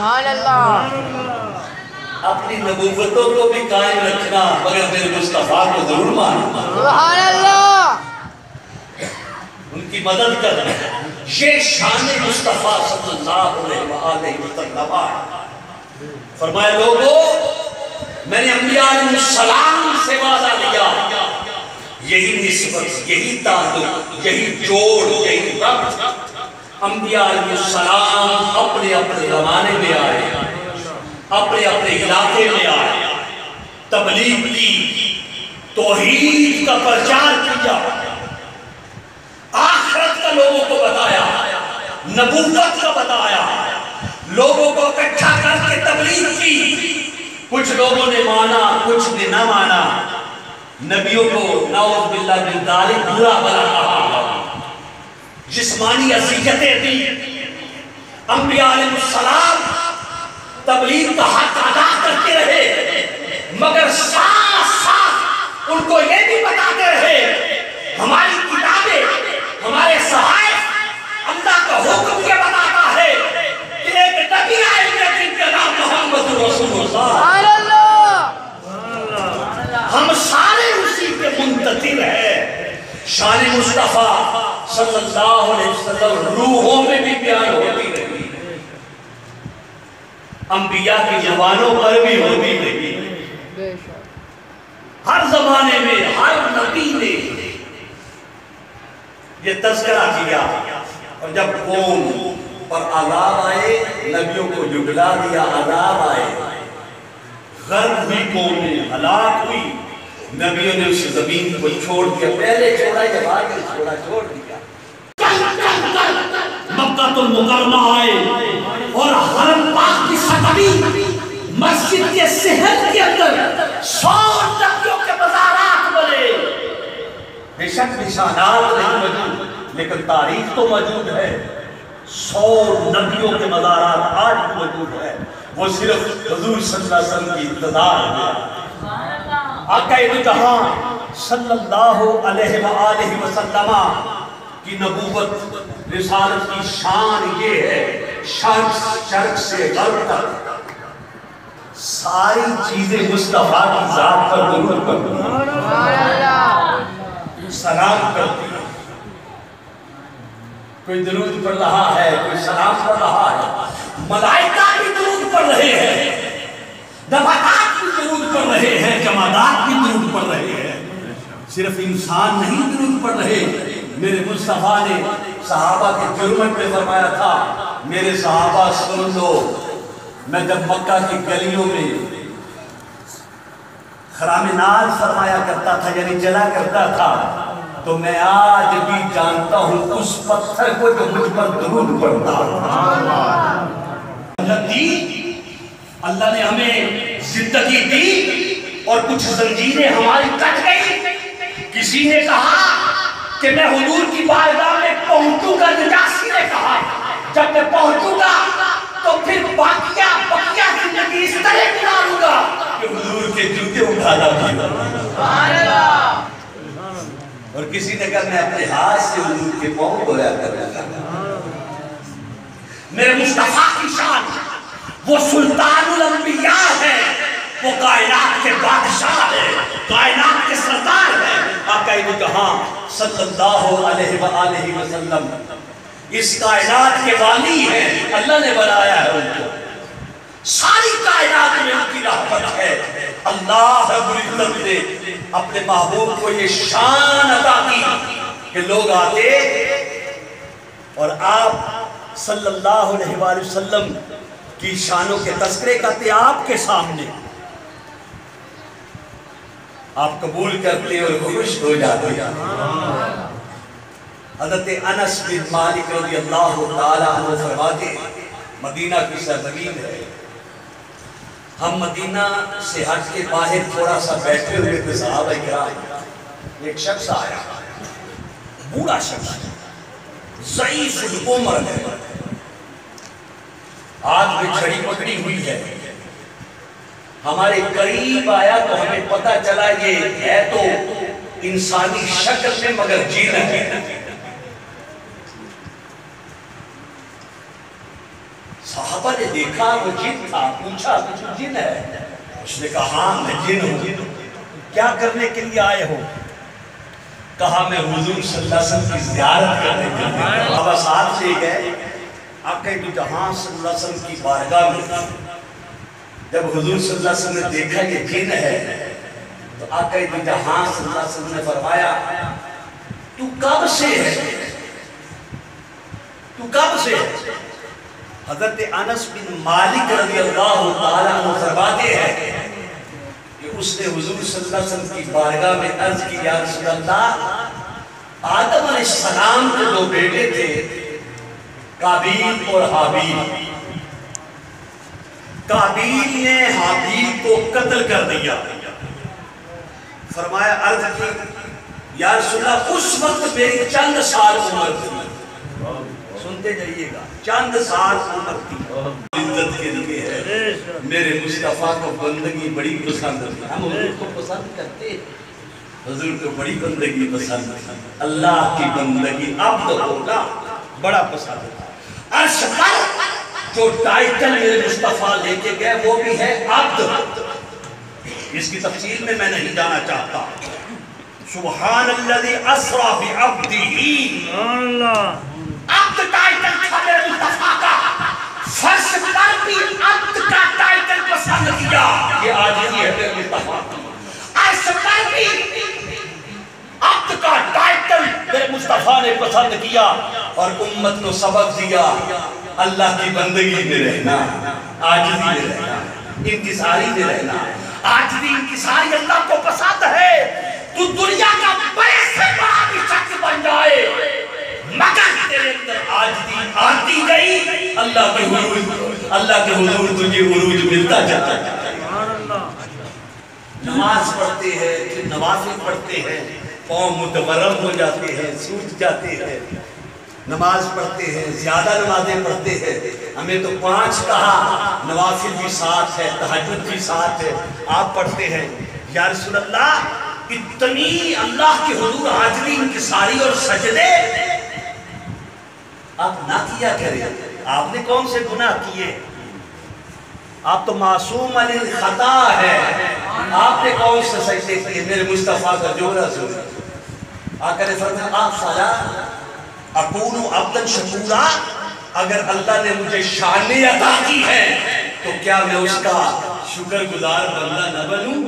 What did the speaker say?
سبحان اللہ. اپنی نبوتوں کو بھی قائم رکھنا مگر میرے مصطفیٰ کو ضرور ماننا. سبحان اللہ. ان کی مدد کرنا. یہ شان مصطفیٰ صلی اللہ علیہ وسلم. فرمایا لوگوں میں نے انبیاء علیہ السلام سے وعدہ لیا یہی نسبت یہی تعلق یہی جوڑ یہی ربط. انبیاء علیہ السلام اپنے اپنے زمانے میں آئے اپنے اپنے علاقے میں آئے تبلیغ کی توحید کا پرچار کیا آخرت کا لوگوں کو بتایا نبوت کا بتایا لوگوں کو اکٹھا کر کے تبلیغ کی. کچھ لوگوں نے مانا کچھ نے نہ مانا. نبیوں کو نعوذ باللہ من ذالک برا بلا کہا جسمانی اذیتیں دی. انبیاء علیہ السلام تبلیغ کا حق ادا کرتے رہے مگر ساتھ ساتھ ان کو یہ بھی بتاتے رہے ہماری کتابیں ہمارے صحائف اللہ کا حکم یہ بتاتا ہے کہ ایک نبی آئے گا جن کا نام محمد رسول اللہ. ہم سارے اسی کے منتظر ہیں. شان مصطفیٰ صلی اللہ علیہ وسلم روحوں میں بھی بیان ہوتی رہی انبیاء کی زبانوں پر بھی ہوتی رہی. ہر زمانے میں ہر نبی نے یہ تذکرہ کیا اور جب قوم پر عذاب آئے نبیوں کو جھٹلا دیا عذاب آئے غرق ہوئی قومیں ہلاک ہوئی نبیوں نے اس زمین کو چھوڑ دیا. پہلے چھوڑا یا بعد میں چھوڑا چھوڑ دیا. مکہ المکرمہ آئے اور حرم پاک کی سطحی مسجد کے صحت کے اندر 100 نبیوں کے مزارات بنے. بے شک نشانات نہیں موجود لیکن تاریخ تو موجود ہے. 100 نبیوں کے مزارات آج بھی موجود ہے. وہ صرف حضور صلی اللہ علیہ وسلم کی انتظار ہے. آقا دو جہاں صلی اللہ علیہ وآلہ وسلم کی نبوت رسالت کی شان یہ ہے شرق سے غرب تک ساری چیزیں مصطفیٰ کی ذات پر درود کرتی ہیں سلام کرتی ہیں. کوئی درود پڑھ رہا ہے کوئی سلام پڑھ رہا ہے. ملائکہ بھی درود پڑھ رہے ہیں نباتات بھی درود پڑھ رہے ہیں جمادات بھی درود پڑھ رہے ہیں. صرف انسان نہیں درود پڑھ رہے. میرے مصطفیٰ نے صحابہ کے جرمن پہ فرمایا تھا میرے صحابہ سن لو میں جب مکہ کی گلیوں میں خرام نال فرمایا کرتا تھا یعنی چلا کرتا تھا تو میں آج بھی جانتا ہوں اس پتھر کو جو مجھ پر درود پڑھتا. اللہ نے ہمیں زندگی دی اور کچھ زنجیریں ہماری کٹ گئی. کسی نے کہا کہ میں حضور کی بارگاہ میں پہنچوں گا. نجاشی نے کہا جب میں پہنچوں گا تو پھر باقیہ زندگی اس طرح گزاروں گا کہ حضور کے جوتے اٹھانا بھی. اور کسی نے کہا میں اپنے ہاتھ سے حضور کے پاؤں دھویا کرنا. میرے مصطفیٰ کی شان وہ سلطان الانبیاء ہے وہ کائنات کے بادشاہ ہے کائنات کے سردار ہے. آقا دو جہاں صلی اللہ علیہ وآلہ وسلم اس کائنات کے والی ہیں. اللہ نے بنایا ہے ان کو. ساری کائنات میں ان کی رحمت ہے. اللہ رب العزت نے اپنے محبوب کو یہ شان عطا کی کہ لوگ آتے اور آپ صلی اللہ علیہ وآلہ وسلم کی شانوں کے تذکرے کرتے آپ کے سامنے آپ قبول کرتے اور خوش ہو جاتے. حضرت انس بن مالک رضی اللہ تعالیٰ عنہ فرماتے مدینہ کی سرزمین ہے. ہم مدینہ سے ہٹ کے باہر تھوڑا سا بیٹھے ہوئے تھے صحابہ کرام. ایک شخص آیا بوڑھا شخص ضعیف العمر ہے ہاتھ میں چھڑی پکڑی ہوئی ہے. ہمارے قریب آیا تو ہمیں پتہ چلا یہ ہے تو انسانی شکل میں مگر جین ہے. صحابہ نے دیکھا وہ جن تھا، پوچھا تو جن ہے؟ اس نے کہا ہاں میں جن ہوں۔ کیا کرنے کے لیے آئے ہو؟ کہا میں حضور صلی اللہ علیہ وسلم کی زیارت کرنے کے لیے۔ بابا صاحب سے گئے آقا دو جہاں صلی اللہ علیہ وسلم کی بارگاہ میں، جب حضور صلی اللہ علیہ وسلم نے دیکھا کہ جن ہے تو آقا دو جہاں صلی اللہ علیہ وسلم نے فرمایا تو کب سے ہے؟ تو کب سے ہے؟ حضرت انس بن مالک رضی اللہ تعالیٰ عنہ فرماتے ہیں کہ اس نے حضور صلی اللہ علیہ وسلم کی بارگاہ میں عرض کی یا رسول اللہ، آدم علیہ السلام کے دو بیٹے تھے قابیل اور حابیل۔ قابیل نے حابیل کو قتل کر دیا۔ فرمایا عرض کی یا رسول اللہ اس وقت میری چند سال عمر تھی، سنتے جائیے گا، چند سال عمر تھی۔ عزت کے لیے ہے، میرے مصطفیٰ کو بندگی بڑی پسند ہے۔ ہم حضور کو پسند کرتے ہیں، حضور کو بڑی بندگی پسند ہے۔ اللہ کی بندگی عبد ہونا بڑا پسند ہے۔ عرش پر جو ٹائٹل میرے مصطفیٰ لے کے گئے وہ بھی ہے عبد۔ اس کی تفصیل میں نہیں جانا چاہتا۔ سبحان الذی اسری بعبدہ، عبد ٹائٹل تھا میرے مصطفیٰ کا، فرش پر بھی عبد کا ٹائٹل پسند کیا۔ یہ عاجزی ہے میرے مصطفیٰ کی۔ عرش پر بھی عبد کا ٹائٹل میرے مصطفیٰ نے پسند کیا اور امت کو سبق دیا اللہ کی بندگی میں رہنا، عاجزی میں رہنا، انکساری میں رہنا۔ عاجزی انکساری اللہ کو پسند ہے۔ تو دنیا کا بڑے سے بڑا بھی شخص بن جائے مگر تیرے اندر عاجزی آتی گئی، اللہ کے حضور تجھے عروج ملتا جاتا ہے۔ نماز پڑھتے ہیں، پھر نوافل پڑھتے ہیں، قوم متورم ہو جاتے ہیں، سوچ جاتے ہیں۔ نماز پڑھتے ہیں، زیادہ نمازیں پڑھتے ہیں، ہمیں تو 5 کہا، نوافل بھی ساتھ ہے، تہجد بھی ساتھ ہے، آپ پڑھتے ہیں۔ یا رسول اللہ اتنی اللہ کے حضور حاضری انکساری اور سجدے آپ نہ کیا کریں۔ آپ نے کون سے گناہ کیے؟ آپ تو معصوم علی الخطا ہے، آپ نے کون سے سجدے کیے؟ میرے مصطفیٰ کا جملہ سنیں۔ آقا نے فرمایا افلا اکون عبدا شکورا، اگر اللہ نے مجھے شان عطا کی ہے تو کیا میں اس کا شکر گزار بندہ نہ بنوں؟